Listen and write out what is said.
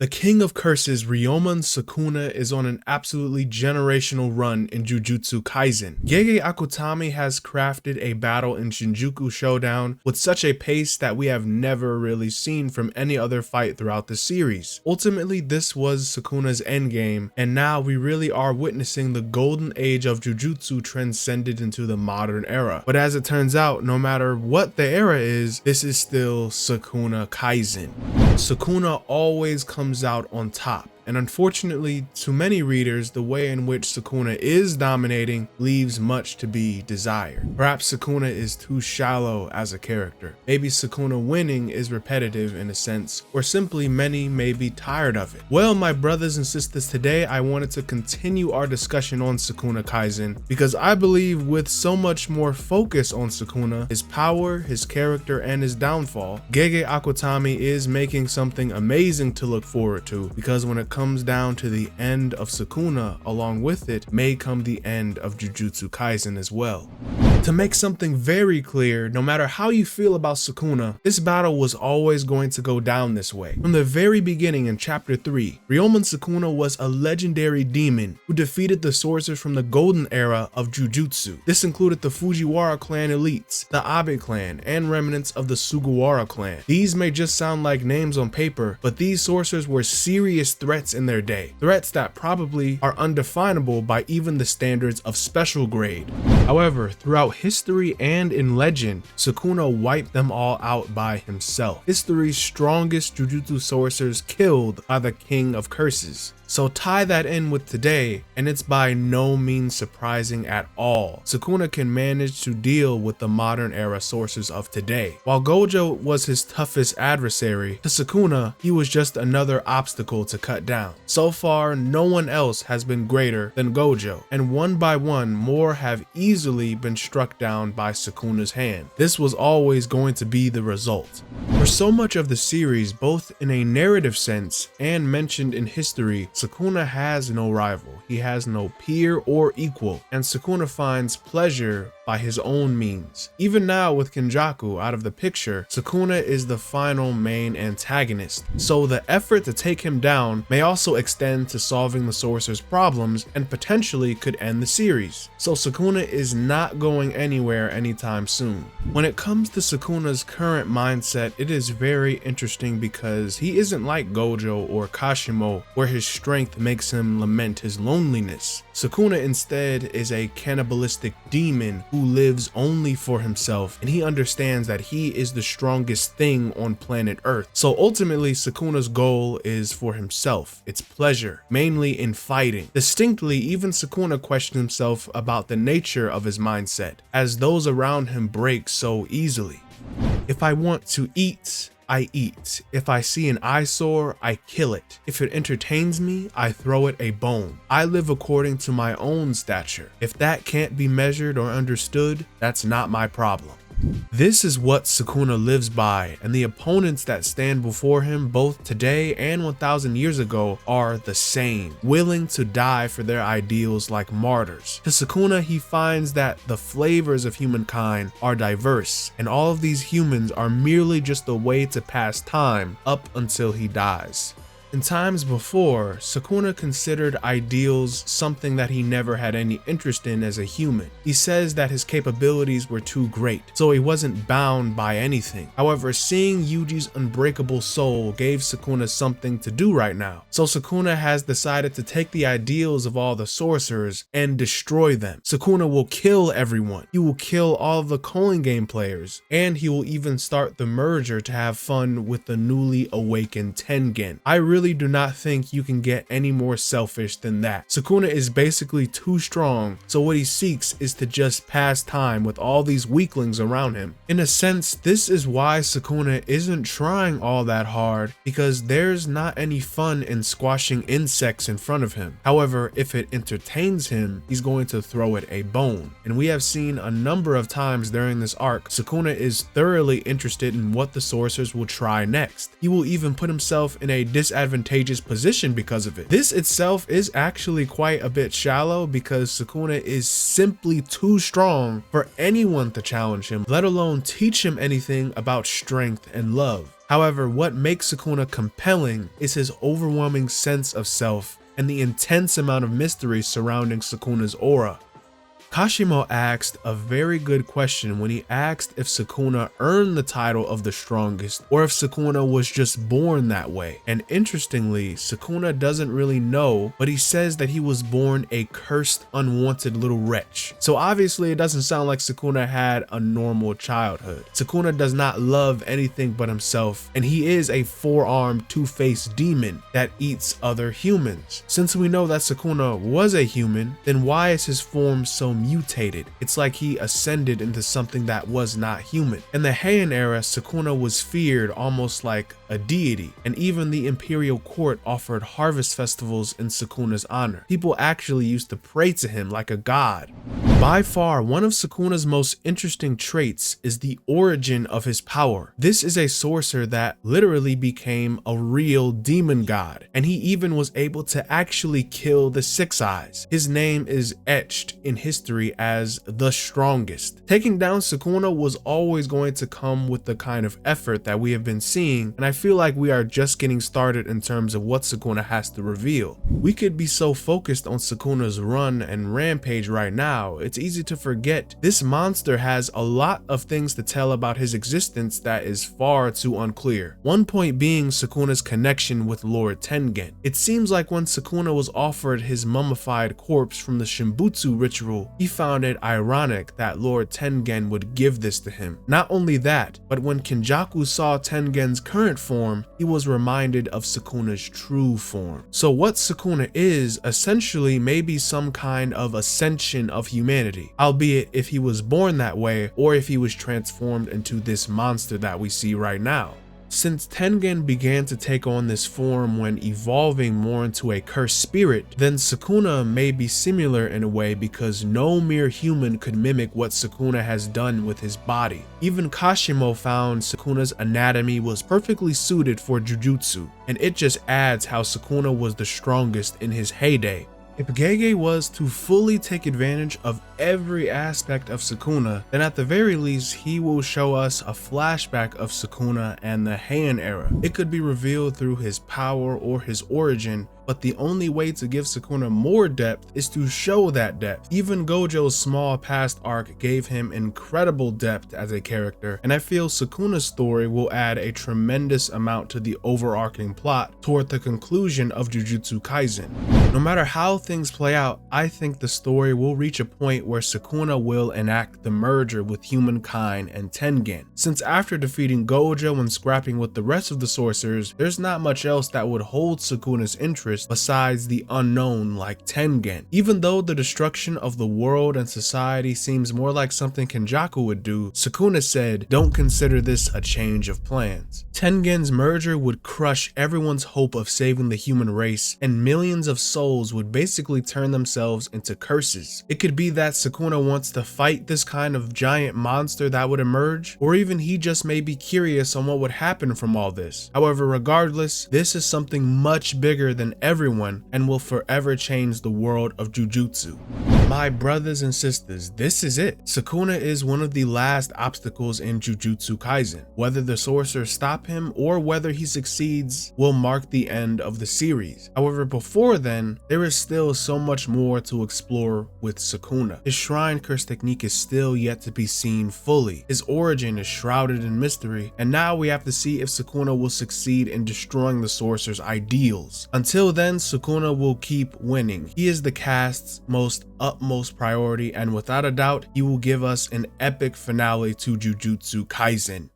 The king of curses, Ryomon Sukuna, is on an absolutely generational run in Jujutsu Kaisen. Gege Akutami has crafted a battle in Shinjuku Showdown with such a pace that we have never really seen from any other fight throughout the series. Ultimately, this was Sukuna's endgame, and now we really are witnessing the golden age of Jujutsu transcended into the modern era. But as it turns out, no matter what the era is, this is still Sukuna Kaisen. Sukuna always comes out on top. And unfortunately, to many readers, the way in which Sukuna is dominating leaves much to be desired. Perhaps Sukuna is too shallow as a character. Maybe Sukuna winning is repetitive in a sense, or simply many may be tired of it. Well, my brothers and sisters, today I wanted to continue our discussion on Sukuna Kaisen because I believe with so much more focus on Sukuna, his power, his character, and his downfall, Gege Akutami is making something amazing to look forward to, because when it comes down to the end of Sukuna, along with it may come the end of Jujutsu Kaisen as well. To make something very clear, no matter how you feel about Sukuna, this battle was always going to go down this way. From the very beginning in chapter 3, Ryomon Sukuna was a legendary demon who defeated the sorcerers from the golden era of Jujutsu. This included the Fujiwara clan elites, the Abe clan, and remnants of the Sugawara clan. These may just sound like names on paper, but these sorcerers were serious threats in their day. Threats that probably are undefinable by even the standards of special grade. However, throughout history and in legend, Sukuna wiped them all out by himself. History's strongest Jujutsu sorcerers killed by the king of curses. So tie that in with today, and it's by no means surprising at all. Sukuna can manage to deal with the modern era sorcerers of today. While Gojo was his toughest adversary, to Sukuna, he was just another obstacle to cut down. So far, no one else has been greater than Gojo, and one by one, more have easily been struck down by Sukuna's hand. This was always going to be the result. For so much of the series, both in a narrative sense and mentioned in history, Sukuna has no rival, he has no peer or equal, and Sukuna finds pleasure by his own means. Even now with Kenjaku out of the picture, Sukuna is the final main antagonist, so the effort to take him down may also extend to solving the sorcerer's problems and potentially could end the series. So Sukuna is not going anywhere anytime soon. When it comes to Sukuna's current mindset, it is very interesting because he isn't like Gojo or Kashimo, where his strength makes him lament his loneliness. Sukuna instead is a cannibalistic demon who lives only for himself, and he understands that he is the strongest thing on planet Earth. So ultimately, Sukuna's goal is for himself. It's pleasure, mainly in fighting. Distinctly, even Sukuna questions himself about the nature of his mindset, as those around him break so easily. If I want to eat, I eat. If I see an eyesore, I kill it. If it entertains me, I throw it a bone. I live according to my own stature. If that can't be measured or understood, that's not my problem. This is what Sukuna lives by, and the opponents that stand before him both today and 1,000 years ago are the same, willing to die for their ideals like martyrs. To Sukuna, he finds that the flavors of humankind are diverse, and all of these humans are merely just a way to pass time up until he dies. In times before, Sukuna considered ideals something that he never had any interest in as a human. He says that his capabilities were too great, so he wasn't bound by anything. However, seeing Yuji's unbreakable soul gave Sukuna something to do right now. So Sukuna has decided to take the ideals of all the sorcerers and destroy them. Sukuna will kill everyone. He will kill all of the calling game players, and he will even start the merger to have fun with the newly awakened Tengen. I really do not think you can get any more selfish than that. Sukuna is basically too strong, so what he seeks is to just pass time with all these weaklings around him. In a sense, this is why Sukuna isn't trying all that hard, because there's not any fun in squashing insects in front of him. However, if it entertains him, he's going to throw it a bone. And we have seen a number of times during this arc, Sukuna is thoroughly interested in what the sorcerers will try next. He will even put himself in a disadvantageous advantageous position because of it. This itself is actually quite a bit shallow because Sukuna is simply too strong for anyone to challenge him, let alone teach him anything about strength and love. However, what makes Sukuna compelling is his overwhelming sense of self and the intense amount of mystery surrounding Sukuna's aura. Kashimo asked a very good question when he asked if Sukuna earned the title of the strongest or if Sukuna was just born that way. And interestingly, Sukuna doesn't really know, but he says that he was born a cursed, unwanted little wretch. So obviously it doesn't sound like Sukuna had a normal childhood. Sukuna does not love anything but himself, and he is a four-armed, two-faced demon that eats other humans. Since we know that Sukuna was a human, then why is his form so mutated? It's like he ascended into something that was not human. In the Heian era, Sukuna was feared almost like a deity, and even the imperial court offered harvest festivals in Sukuna's honor. People actually used to pray to him like a god. By far, one of Sukuna's most interesting traits is the origin of his power. This is a sorcerer that literally became a real demon god, and he even was able to actually kill the Six Eyes. His name is etched in history as the strongest. Taking down Sukuna was always going to come with the kind of effort that we have been seeing, and I feel like we are just getting started in terms of what Sukuna has to reveal. We could be so focused on Sukuna's run and rampage right now, it's easy to forget this monster has a lot of things to tell about his existence that is far too unclear. One point being Sukuna's connection with Lord Tengen. It seems like when Sukuna was offered his mummified corpse from the Shimbutsu ritual, he found it ironic that Lord Tengen would give this to him. Not only that, but when Kenjaku saw Tengen's current form, he was reminded of Sukuna's true form. So what Sukuna is essentially may be some kind of ascension of humanity, albeit if he was born that way or if he was transformed into this monster that we see right now. Since Tengen began to take on this form when evolving more into a cursed spirit, then Sukuna may be similar in a way because no mere human could mimic what Sukuna has done with his body. Even Kashimo found Sukuna's anatomy was perfectly suited for Jujutsu, and it just adds how Sukuna was the strongest in his heyday. If Gege was to fully take advantage of every aspect of Sukuna, then at the very least he will show us a flashback of Sukuna and the Heian era. It could be revealed through his power or his origin, but the only way to give Sukuna more depth is to show that depth. Even Gojo's small past arc gave him incredible depth as a character, and I feel Sukuna's story will add a tremendous amount to the overarching plot toward the conclusion of Jujutsu Kaisen. No matter how things play out, I think the story will reach a point where Sukuna will enact the merger with humankind and Tengen. Since after defeating Gojo and scrapping with the rest of the sorcerers, there's not much else that would hold Sukuna's interest besides the unknown like Tengen. Even though the destruction of the world and society seems more like something Kenjaku would do, Sukuna said, "Don't consider this a change of plans." Tengen's merger would crush everyone's hope of saving the human race, and millions of souls would basically turn themselves into curses. It could be that Sukuna wants to fight this kind of giant monster that would emerge, or even he just may be curious on what would happen from all this. However, regardless, this is something much bigger than everyone and will forever change the world of Jujutsu. My brothers and sisters, this is it. Sukuna is one of the last obstacles in Jujutsu Kaisen. Whether the sorcerers stop him or whether he succeeds will mark the end of the series. However, before then, there is still so much more to explore with Sukuna. His shrine curse technique is still yet to be seen fully. His origin is shrouded in mystery, and now we have to see if Sukuna will succeed in destroying the sorcerer's ideals. Until then, Sukuna will keep winning. He is the cast's utmost priority, and without a doubt, he will give us an epic finale to Jujutsu Kaisen.